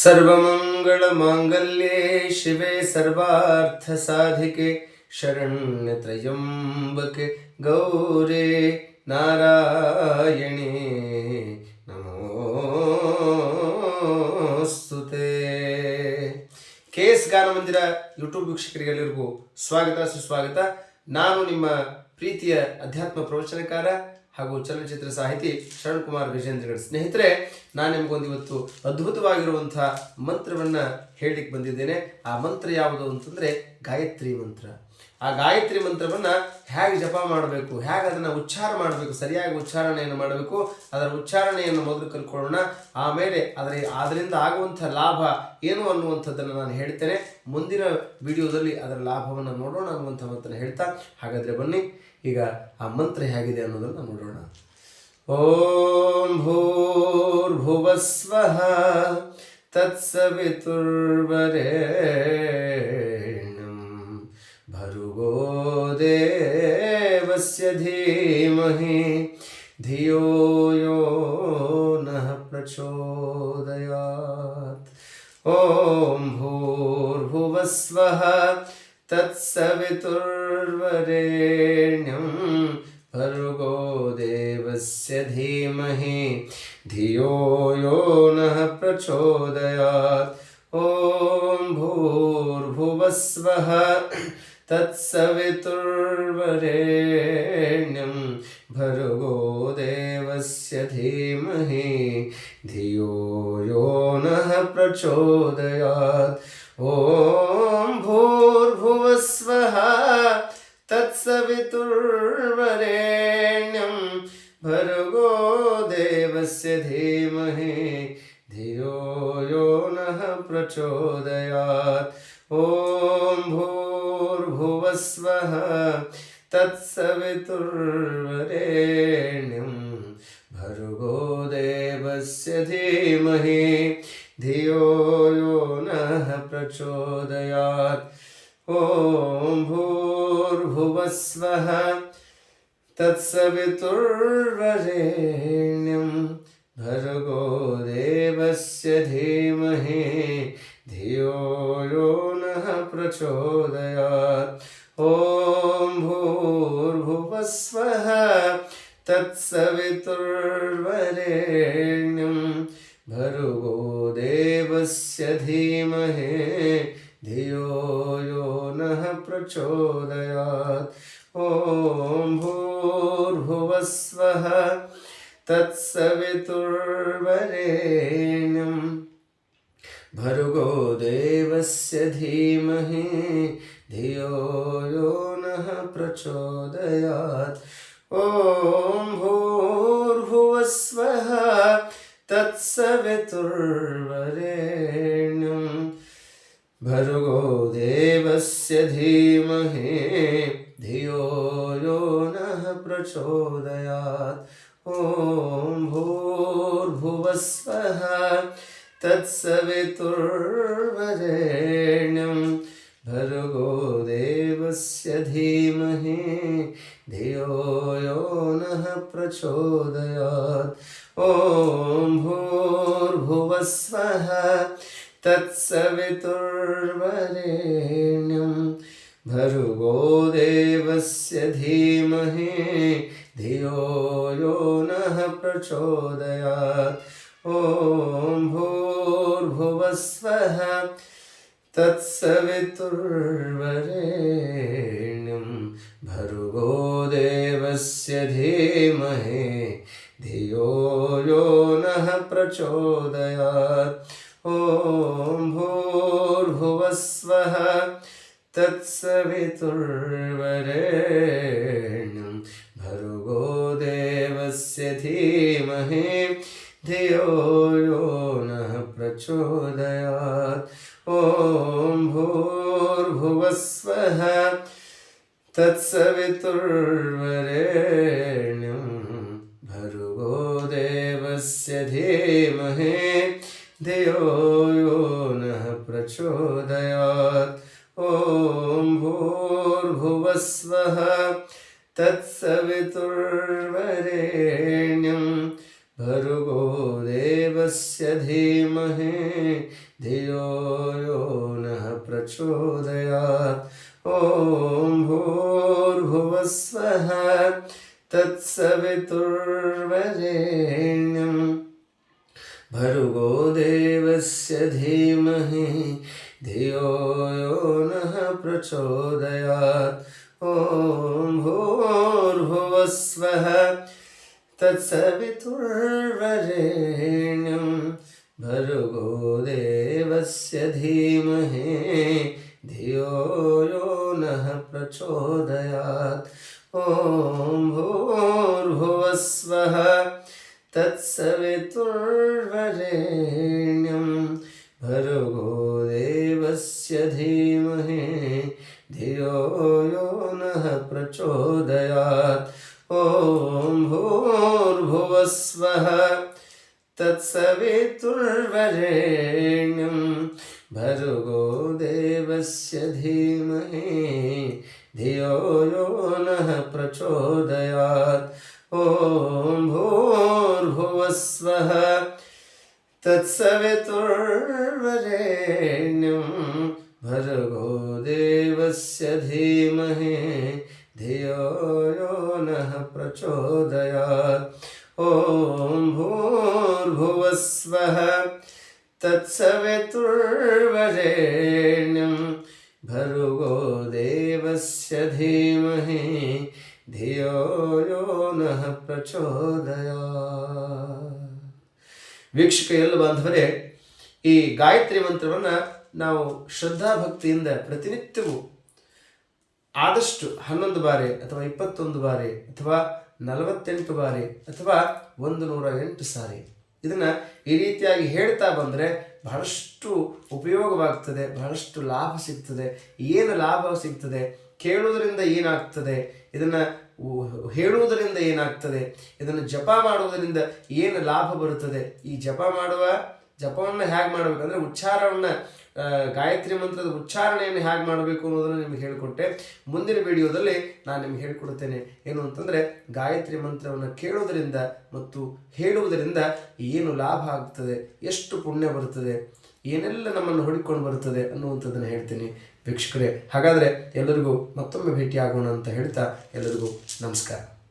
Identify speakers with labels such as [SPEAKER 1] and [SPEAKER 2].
[SPEAKER 1] सर्वमंगलमांगल्ये शिवे सर्वार्थसाधिके शरण्यत्र्यंबके गौरे नारायणे नमोस्तुते। केएस ಗಾನ ಮಂದಿರ ಯೂಟ್ಯೂಬ್ ವೀಕ್ಷಕರಿಗೆಲ್ಲರಿಗೂ ಸ್ವಾಗತ ಸುಸ್ವಾಗತ. ನಾನು ನಿಮ್ಮ ಪ್ರೀತಿಯ ಅಧ್ಯಾತ್ಮ ಪ್ರವಚನಕಾರ ಹಾಗೂ ಚಲನಚಿತ್ರ ಸಾಹಿತಿ ಶರಣ್ ಕುಮಾರ್ ಗಜೇಂದ್ರಗಢ. ಸ್ನೇಹಿತರೆ, ನಾನು ನಿಮಗೊಂದು ಇವತ್ತು ಅದ್ಭುತವಾಗಿರುವಂತಹ ಮಂತ್ರವನ್ನ ಹೇಳಲಿಕ್ಕೆ ಬಂದಿದ್ದೇನೆ. ಆ ಮಂತ್ರ ಯಾವುದು ಅಂತಂದ್ರೆ ಗಾಯತ್ರಿ ಮಂತ್ರ. ಆ ಗಾಯತ್ರಿ ಮಂತ್ರವನ್ನ ಹೇಗೆ ಜಪ ಮಾಡಬೇಕು, ಹೇಗೆ ಅದನ್ನ ಉಚ್ಚಾರ ಮಾಡಬೇಕು, ಸರಿಯಾಗಿ ಉಚ್ಚಾರಣೆಯನ್ನು ಮಾಡಬೇಕು, ಅದರ ಉಚ್ಚಾರಣೆಯನ್ನು ಮೊದಲು ಕಲ್ಕೊಳ್ಳೋಣ. ಆಮೇಲೆ ಅದರಿಂದ ಆಗುವಂತಹ ಲಾಭ ಏನು ಅನ್ನುವಂಥದ್ದನ್ನು ನಾನು ಹೇಳ್ತೇನೆ. ಮುಂದಿನ ವಿಡಿಯೋದಲ್ಲಿ ಅದರ ಲಾಭವನ್ನು ನೋಡೋಣ ಅನ್ನುವಂಥ ಮಂತ್ರ ಹೇಳ್ತಾ, ಹಾಗಾದ್ರೆ ಬನ್ನಿ ಈಗ ಆ ಮಂತ್ರ ಹೇಗಿದೆ ಅನ್ನೋದನ್ನು ನೋಡೋಣ. ಓಂ ಭೂರ್ಭುವಸ್ವಃ ತತ್ಸವಿತುರ್ವರೆಣ್ಯಂ ಭರ್ಗೋ ದೇವಸ್ಯ ಧೀಮಹಿ ಧಿಯೋ ಯೋ ನಃ ಪ್ರಚೋದಯಾತ್. ಓಂ ಭೂರ್ಭುವಸ್ವಃ ತತ್ಸವಿತುರ್ವರೆಣ್ಯಂ ಭರ್ಗೋ ದೇವಸ್ಯ ಧೀಮಹಿ ಧಿಯೋ ಯೋ ನಃ ಪ್ರಚೋದಯಾತ್. ಓಂ ಭೂರ್ಭುವಸ್ವಃ ತತ್ಸವಿತುರ್ವರೆಣ್ಯಂ ಭರ್ಗೋ ದೇವಸ್ಯ ಧೀಮಹಿ ಧಿಯೋ ಯೋ ನಃ ಪ್ರಚೋದಯಾತ್. ಓಂ ಭೂರ್ಭುವಸ್ವಃ ತತ್ಸವಿತುರ್ವರೆಣ್ಯಂ ಭರ್ಗೋ ದೇವಸ್ಯ ಧೀಮಹಿ ಧಿಯೋ ಯೋ ನಃ ಪ್ರಚೋದಯಾತ್. ಓಂ ಭೂರ್ಭುವಸ್ವಃ ತತ್ಸವಿತುರ್ವರೆಣ್ಯಂ ಭರ್ಗೋ ದೇವಸ್ಯ ಧೀಮಹಿ ಧಿಯೋ ಯೋ ನಃ ಪ್ರಚೋದಯಾತ್. ಓಂ ಭೂರ್ಭುವಸ್ವಃ ತತ್ಸವಿತುರ್ವರೆಣ್ಯಂ ಭರ್ಗೋ ದೇವಸ್ಯ ಧೀಮಹಿ ಧಿಯೋ ಯೋ ನಃ ಪ್ರಚೋದಯಾತ್. ಓಂ ಭೂರ್ಭುವಸ್ವಃ ತತ್ಸವಿತುರ್ವರೆಣ್ಯಂ ಭರ್ಗೋ ದೇವಸ್ಯ ಧೀಮಹಿ ಧಿಯೋ ಯೋ ನಃ ಪ್ರಚೋದಯಾತ್. ಓಂ ಭೂರ್ಭುವಸ್ವಃ ತತ್ಸವಿತುರ್ವರೆಣ್ಯಂ ಭರ್ಗೋ ದೇವಸ್ಯ ಧೀಮಹಿ ಧಿಯೋ ಯೋ ನಃ ಪ್ರಚೋದಯಾತ್. ಓಂ ಭೂರ್ಭುವಸ್ವಃ ತತ್ಸವಿತುರ್ವರೆಣ್ಯಂ ಭರ್ಗೋ ದೇವಸ್ಯ ಧೀಮಹಿ ಧಿಯೋ ಯೋ ನಃ ಪ್ರಚೋದಯಾತ್. ಓಂ ಭೂರ್ಭುವಸ್ವಃ ತತ್ಸವಿತುರ್ವರೆಣ್ಯಂ ಭರ್ಗೋ ದೇವಸ್ಯ ಧೀಮಹಿ ಧಿಯೋ ಯೋ ನಃ ಪ್ರಚೋದಯಾತ್. ಓಂ ಭೂರ್ಭುವಸ್ವಃ ತತ್ಸವಿತುರ್ವರೆಣ್ಯಂ ಭರ್ಗೋ ದೇವಸ್ಯ ಧೀಮಹಿ ಧಿಯೋ ಯೋ ನಃ ಪ್ರಚೋದಯಾತ್. ಓಂ ಭೂರ್ಭುವಸ್ವಃ ತತ್ಸವಿತುರ್ವರೆಣ್ಯಂ ಭರ್ಗೋ ದೇವಸ್ಯ ಧೀಮಹಿ ಧಿಯೋ ಯೋ ನಃ ಪ್ರಚೋದಯಾತ್. ಓಂ ಭೂರ್ಭುವಸ್ವಃ ತತ್ಸವಿತುರ್ವರೆಣ್ಯಂ ಭರ್ಗೋ ದೇವಸ್ಯ ಧೀಮಹಿ ಧಿಯೋ ಯೋ ನಃ ಪ್ರಚೋದಯಾತ್. ಓಂ ಭೂರ್ಭುವಸ್ವಃ ತತ್ಸವಿತುರ್ವರೆಣ್ಯಂ ಭರ್ಗೋ ದೇವಸ್ಯ ಧೀಮಹಿ ಧಿಯೋ ಯೋ ನಃ ಪ್ರಚೋದಯಾತ್. ಓಂ ಭೂರ್ಭುವಸ್ವಃ ತತ್ಸವಿತುರ್ವರೆಣ್ಯಂ ಭರ್ಗೋ ದೇವಸ್ಯ ಧೀಮಹಿ धीमहि धियो यो नः प्रचोदयात् ॐ भूर्भुवस्वः तत्सवितुर्वरेण्यं भर्गो देवस्य धीमहि धियो यो नः प्रचोदयात् ॐ भूर्भुवस्वः तत्सवितुर्वरेण्यं भर्गो देवस्य धीमहि धियो यो नः प्रचोदयात् ॐ भूर्भुवस्वः तत्सवितुर्वरेण्यं भर्गो देवस्य धीमहि धियो यो नः प्रचोदयात् ॐ भूर्भुवस्वः तत्सवितुर्वरेण्यं भर्गो देवस्य धीमहि धियो यो नः प्रचोदयात् ॐ भूर्भुवस्वः तत्सवितुर्वरेण्यं भर्गो देवस्य धीमहि धियो यो नः प्रचोदयात् ॐ भूर्भुवस्वः तत्सवितुर्वरेण्यं भर्गो देवस्य धीमहि धियो यो नः प्रचೋದಯಾತ್. ವೀಕ್ಷಕ ಎಲ್ಲ ಬಾಂಧವರೇ, ಈ ಗಾಯತ್ರಿ ಮಂತ್ರವನ್ನು ನಾವು ಶ್ರದ್ಧಾ ಭಕ್ತಿಯಿಂದ ಪ್ರತಿನಿತ್ಯವೂ ಆದಷ್ಟು 11 ಬಾರಿ ಅಥವಾ 21 ಬಾರಿ ಅಥವಾ 48 ಬಾರಿ ಅಥವಾ 108 ಸಾರಿ ಇದನ್ನು ಈ ರೀತಿಯಾಗಿ ಹೇಳ್ತಾ ಬಂದರೆ ಬಹಳಷ್ಟು ಉಪಯೋಗವಾಗ್ತದೆ, ಬಹಳಷ್ಟು ಲಾಭ ಸಿಗ್ತದೆ. ಏನು ಲಾಭ ಸಿಗ್ತದೆ, ಕೇಳುವುದರಿಂದ ಏನಾಗ್ತದೆ, ಇದನ್ನು ಹೇಳುವುದರಿಂದ ಏನಾಗ್ತದೆ, ಇದನ್ನು ಜಪ ಮಾಡುವುದರಿಂದ ಏನು ಲಾಭ ಬರುತ್ತದೆ, ಈ ಜಪವನ್ನು ಹೇಗೆ ಮಾಡಬೇಕಂದ್ರೆ ಉಚ್ಚಾರವನ್ನು, ಗಾಯತ್ರಿ ಮಂತ್ರದ ಉಚ್ಚಾರಣೆಯನ್ನು ಹೇಗೆ ಮಾಡಬೇಕು ಅನ್ನೋದನ್ನು ನಿಮಗೆ ಹೇಳಿಕೊಟ್ಟೆ. ಮುಂದಿನ ವಿಡಿಯೋದಲ್ಲಿ ನಾನು ನಿಮಗೆ ಹೇಳಿಕೊಡುತ್ತೇನೆ. ಏನು ಅಂತಂದರೆ ಗಾಯತ್ರಿ ಮಂತ್ರವನ್ನು ಕೇಳುವುದರಿಂದ ಮತ್ತು ಹೇಳುವುದರಿಂದ ಏನು ಲಾಭ ಆಗ್ತದೆ, ಎಷ್ಟು ಪುಣ್ಯ ಬರ್ತದೆ, ಏನೆಲ್ಲ ನಮ್ಮನ್ನು ಹೊಡಿಕೊಂಡು ಬರ್ತದೆ ಅನ್ನುವಂಥದ್ದನ್ನು ಹೇಳ್ತೀನಿ ವೀಕ್ಷಕರೇ. ಹಾಗಾದರೆ ಎಲ್ಲರಿಗೂ ಮತ್ತೊಮ್ಮೆ ಭೇಟಿಯಾಗೋಣ ಅಂತ ಹೇಳ್ತಾ ಎಲ್ಲರಿಗೂ ನಮಸ್ಕಾರ.